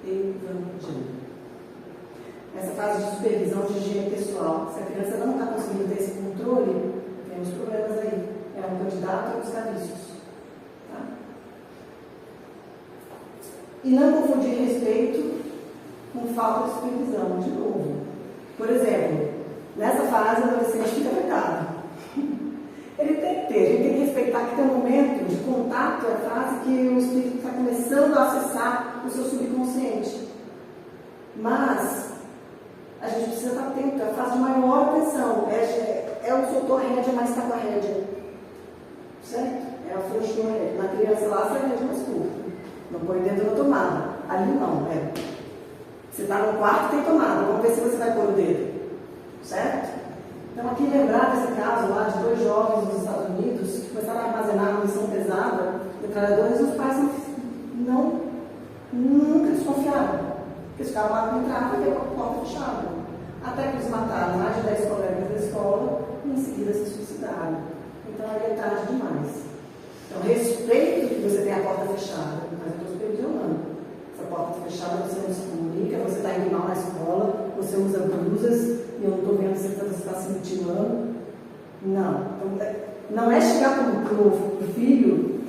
Evangelho. Essa fase de supervisão de higiene pessoal. Se a criança não está conseguindo ter esse controle, temos problemas aí. É um candidato a buscar vícios. Tá? E não confundir respeito com falta de supervisão. De novo. Por exemplo, nessa fase, o adolescente fica vetado. Ele tem que ter, a gente tem que respeitar que tem um momento de contato, é a fase que o espírito está começando a acessar o seu subconsciente. Mas a gente precisa estar atento, é a fase de maior atenção. O soltou a rédea, mas está com a rédea. Certo? É a frouxou a rédea. Na criança lá, você é a rédea mais curta. Não põe dentro da tomada. Ali não, Você está no quarto, tem tomada. Vamos ver se você vai pôr o dedo. Certo? Então, aqui lembrar desse caso lá de 2 jovens nos Estados Unidos que começaram a armazenar munição pesada, metralhadoras, e os pais nunca desconfiaram. Eles ficavam lá no entrada e com a porta fechada. Até que eles mataram mais de 10 colegas da escola e em seguida se suicidaram. Então, aí é tarde demais. Então, respeito que você tem a porta fechada, mas eu estou supervisionando. Essa porta fechada, você não se comunica, você está indo mal na escola, você usa blusas e eu não estou vendo se você está se mutilando. Não. Então, não é chegar para o filho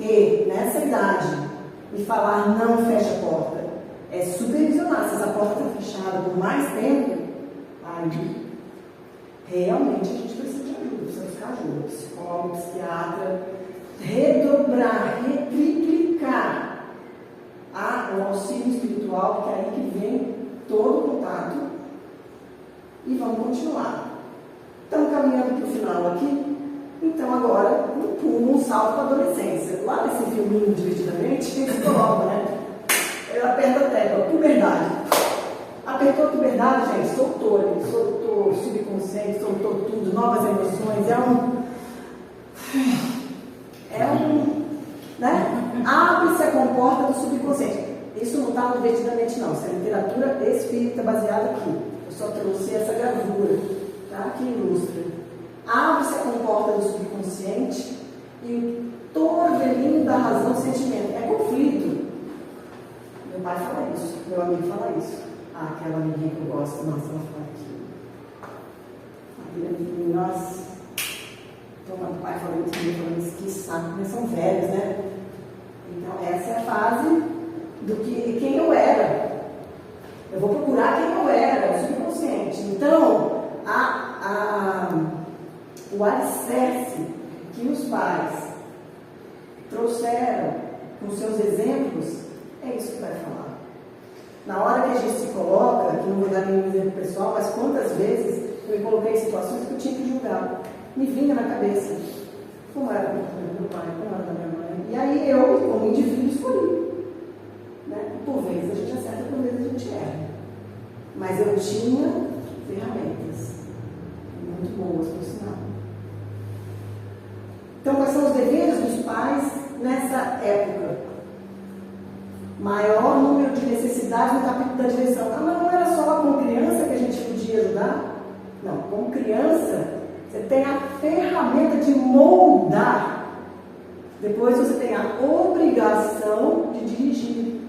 nessa idade e falar não fecha a porta. É supervisionar. Se essa porta está fechada por mais tempo, aí realmente a gente precisa de ajuda, precisa buscar ajuda. Psicólogo, psiquiatra, redobrar, retriplicar o auxílio espiritual, que é aí que vem todo o contato. E vamos continuar. Estamos caminhando para o final aqui. Então agora, um salto para a adolescência. Lá nesse filminho, Divertidamente, eles colocam, né? Ele aperta a tecla, puberdade. Apertou a puberdade, gente, soltou o subconsciente, soltou tudo, novas emoções. Abre-se a comporta do subconsciente. Isso não está no Divertidamente, não. Isso é literatura espírita baseada aqui. Eu só trouxe essa gravura, tá? Que ilustra. Abre-se a comporta do subconsciente e o torvelinho da razão e sentimento. É conflito. Meu pai fala isso, meu amigo fala isso. Aquela amiguinha que eu gosto, nossa, ela fala aquilo. Aquele amiguinho, nossa. Então, meu pai falando isso, que saco, eles são velhos, né? Então, essa é a fase do que quem eu era. Eu vou procurar quem eu era, o subconsciente. Então, o alicerce que os pais trouxeram com seus exemplos, é isso que vai falar. Na hora que a gente se coloca, que não vou dar nenhum exemplo pessoal, mas quantas vezes eu me coloquei em situações que eu tinha que julgar. Me vinha na cabeça. Como era do meu pai, como era da minha mãe. E aí eu, como indivíduo, escolhi. Né? Por vezes a gente acerta, por vezes a gente erra. Mas eu tinha ferramentas. Muito boas, por sinal. Então, quais são os deveres dos pais nessa época? Maior número de necessidades no capítulo da direção. Ah, mas não era só lá com criança que a gente podia ajudar? Não, como criança, você tem a ferramenta de moldar. Depois você tem a obrigação de dirigir,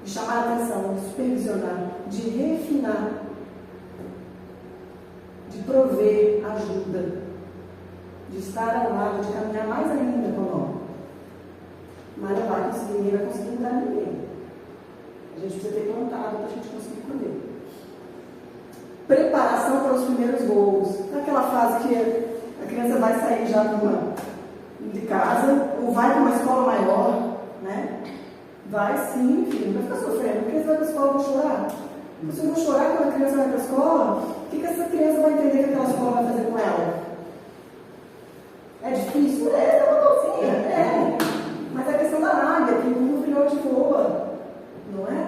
de chamar a atenção, de supervisionar, de refinar, de prover ajuda, de estar ao lado, de caminhar mais ainda com o nome. Mas não vai conseguir, ninguém vai conseguir mudar ninguém. A gente precisa ter plantado para a gente conseguir colher. Preparação para os primeiros voos. Naquela fase que a criança vai sair já de casa, ou vai para uma escola maior, né? Vai sim, filho, não vai ficar sofrendo. A criança vai para a escola, vai chorar. Se não chorar quando a criança vai para a escola, o que essa criança vai entender que aquela escola vai fazer com ela? É difícil? É uma docinha, é. Mas é a questão da águia, que um filhote voa, não é?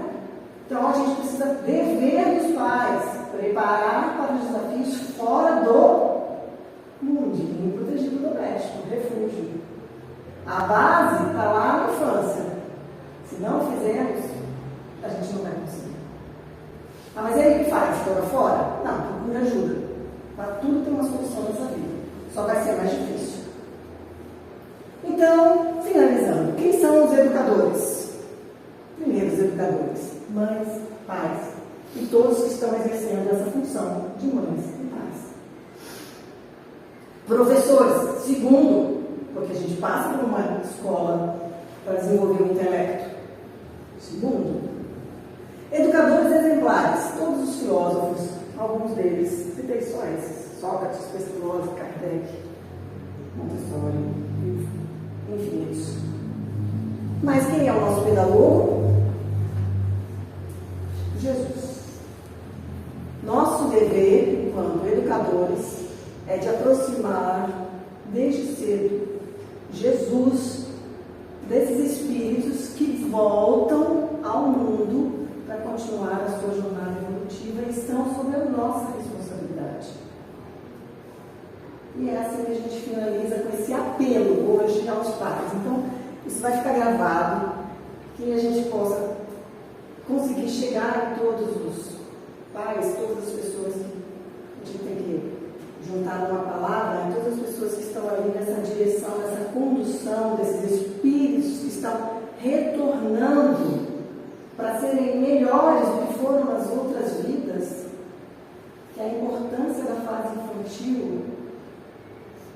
Então a gente precisa dever dos pais, preparar para os desafios fora do mundinho protegido doméstico, refúgio. A base está lá na infância. Se não fizermos, a gente não vai conseguir. Ah, mas aí o que faz? Joga fora? Não, procura ajuda. Para tudo tem uma solução nessa vida. Só vai ser mais difícil. Então, finalizando, quem são os educadores? Primeiro, os educadores, mães, pais e todos que estão exercendo essa função de mães e pais. Professores, segundo, porque a gente passa por uma escola para desenvolver o intelecto. Segundo, educadores exemplares, todos os filósofos, alguns deles, citei só esses, Sócrates, Pestalozzi, Kardec, Montessori, infinitos. Mas quem é o nosso pedagogo? Jesus. Nosso dever, enquanto educadores, é de aproximar desde cedo Jesus desses espíritos que voltam ao mundo para continuar a sua jornada evolutiva e estão sob a nossa responsabilidade. E é assim que a gente finaliza com esse apelo hoje aos pais. Então, isso vai ficar gravado, que a gente possa conseguir chegar em todos os pais, todas as pessoas que a gente tem que juntar numa palavra, em todas as pessoas que estão ali nessa direção, nessa condução desses espíritos que estão retornando para serem melhores do que foram nas outras vidas, que a importância da fase infantil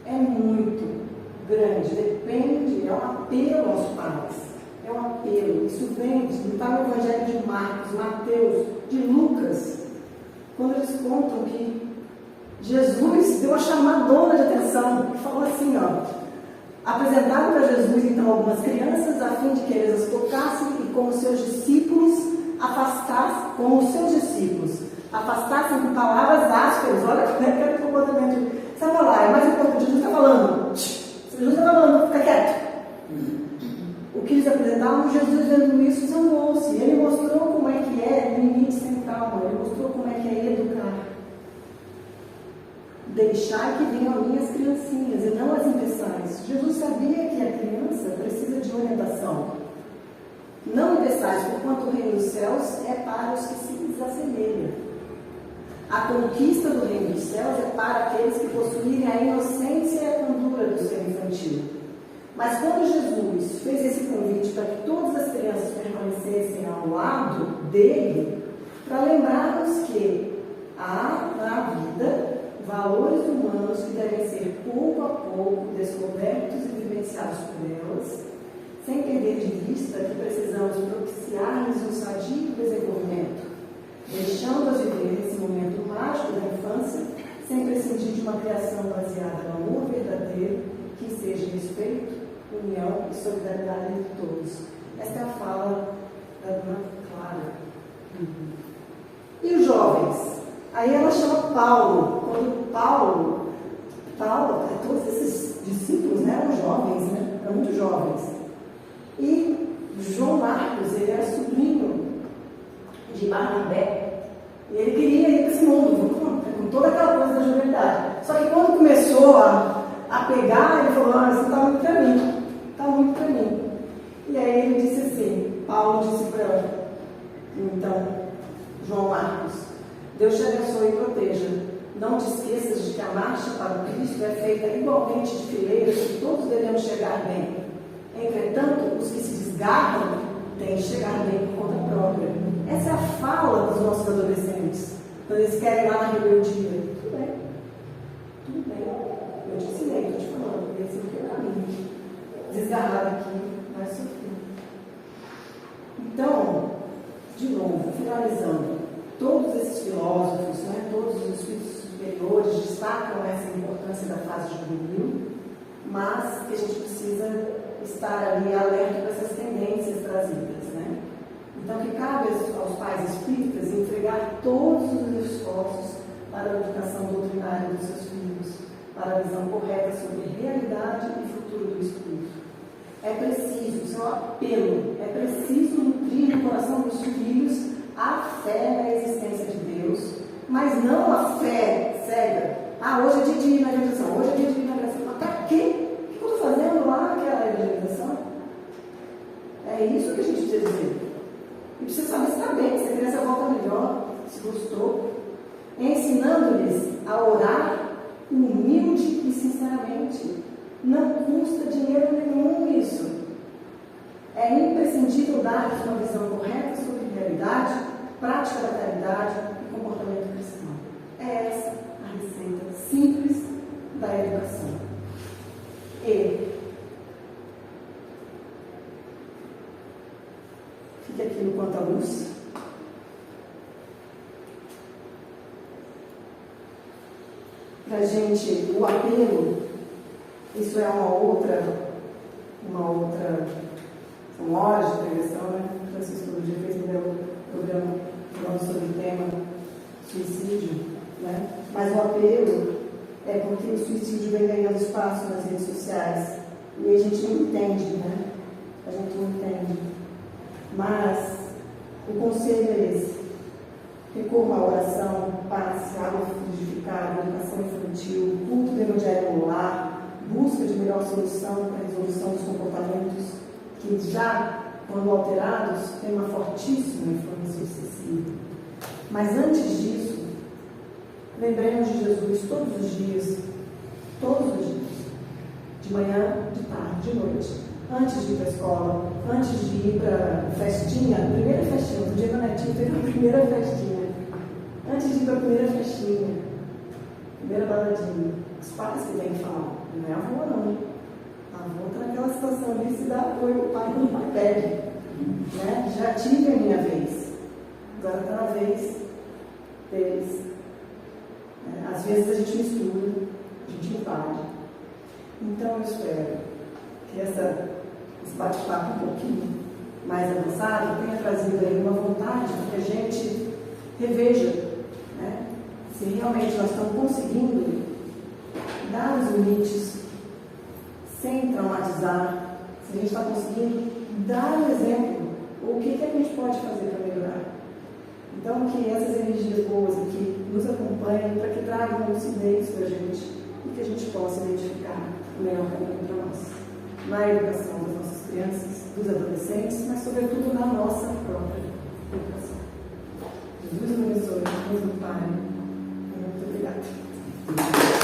é muito grande, depende, é um apelo aos pais, é um apelo, isso vem, não está no Evangelho de Marcos, Mateus, de Lucas, quando eles contam que Jesus deu uma chamadona de atenção, e falou assim, apresentaram para Jesus então algumas crianças, a fim de que eles as tocassem e com os seus discípulos afastassem com palavras ásperas. Olha que é o comportamento. Sabe lá, é mais importante, Jesus está falando. Jesus está falando, fica quieto. O que eles apresentavam, Jesus vendo isso zangou-se. Ele mostrou como é que é limite sem calma. Ele mostrou como é que é educar. Deixar que venham ali as criancinhas e não as impeçais. Jesus sabia que a criança precisa de orientação. Não impeçais, porquanto o reino dos céus é para os que se desassemelham. A conquista do reino dos céus é para aqueles que possuírem a inocência e a candura do ser infantil. Mas quando Jesus fez esse convite para que todas as crianças permanecessem ao lado dele, para lembrarmos que há na vida valores humanos que devem ser pouco a pouco descobertos e vivenciados por elas, sem perder perder de vista que precisamos propiciar-lhes um sadio desenvolvimento, deixando-as viver esse momento mágico da infância, sem prescindir de uma criação baseada no amor verdadeiro, que seja respeito, união e solidariedade entre todos. Esta é a fala da Dona Clara. E os jovens? Aí ela chama Paulo. Quando Paulo, todos esses discípulos, né, eram jovens, né, eram muito jovens. E João Marcos, ele era sobrinho de Barnabé. E ele queria ir para esse mundo, com toda aquela coisa da juventude. Só que quando começou a pegar, ele falou: isso está muito para mim, está muito para mim. E aí ele disse assim, Paulo disse para então, João Marcos: Deus te abençoe e proteja. Não te esqueças de que a marcha para o Cristo é feita igualmente de fileiras, que todos devemos chegar bem. Entretanto, os que se desgarram têm de chegar bem por conta própria. Essa é a fala dos nossos adolescentes, quando eles querem ir lá na rebeldia. Tudo bem, tudo bem. Eu te ensinei, estou te falando, esse é o teu caminho. Desgarrado aqui, vai sofrer. Então, de novo, finalizando, todos esses filósofos, né, todos os espíritos superiores destacam essa importância da fase juvenil, mas que a gente precisa estar ali alerta para essas tendências trazidas, né? Então, que cabe aos pais espíritas entregar todos os esforços para a educação doutrinária dos seus filhos, para a visão correta sobre a realidade e futuro do espírito. É preciso, isso é um apelo, é preciso nutrir no coração dos filhos a fé na existência de Deus, mas não a fé cega. Hoje é dia de ir na evangelização, hoje é dia de ir na evangelização. Mas para quê? O que eu estou fazendo lá naquela evangelização? É isso que a gente precisa dizer. E precisa saber se está bem, se a criança volta melhor, se gostou. Ensinando-lhes a orar humilde e sinceramente. Não custa dinheiro nenhum isso. É imprescindível dar-lhes uma visão correta sobre realidade, prática da caridade e comportamento cristão. É essa a receita simples da educação. E fique aqui no quanto à luz. Para a gente, o apelo, isso é uma outra são horas de pregação, né? Francisco todo dia fez um programa falando sobre o tema suicídio, né? Mas o apelo é porque o suicídio vem ganhando espaço nas redes sociais e a gente não entende, né? A gente não entende. Mas o conselho é esse: recorra à oração, passe, água frutificada, educação infantil, culto do evangelho no lar, busca de melhor solução para a resolução dos comportamentos que já, quando alterados, têm uma fortíssima influência obsessiva. Mas antes disso, lembremos de Jesus todos os dias, de manhã, de tarde, de noite, antes de ir para a escola, antes de ir para a festinha, a primeira festinha, outro dia meu netinho teve a primeira festinha, antes de ir para a primeira festinha, primeira baladinha, os pais que vêm falar, não é a avó não. A avó está naquela situação ali, se dá apoio, o pai não pede, né? Já tive a minha vez, agora está na vez deles. Às vezes a gente mistura, a gente invade. Então eu espero que esse bate-papo um pouquinho mais avançado tenha trazido aí uma vontade de que a gente reveja, né, se realmente nós estamos conseguindo dar os limites sem traumatizar, se a gente está conseguindo dar um exemplo, o que a gente pode fazer para melhorar. Então, que essas energias boas aqui nos acompanhem para que tragam lucidez para a gente e que a gente possa identificar o melhor caminho para nós, na educação das nossas crianças, dos adolescentes, mas sobretudo na nossa própria educação. Jesus abençoe, Deus do Pai. Muito obrigada.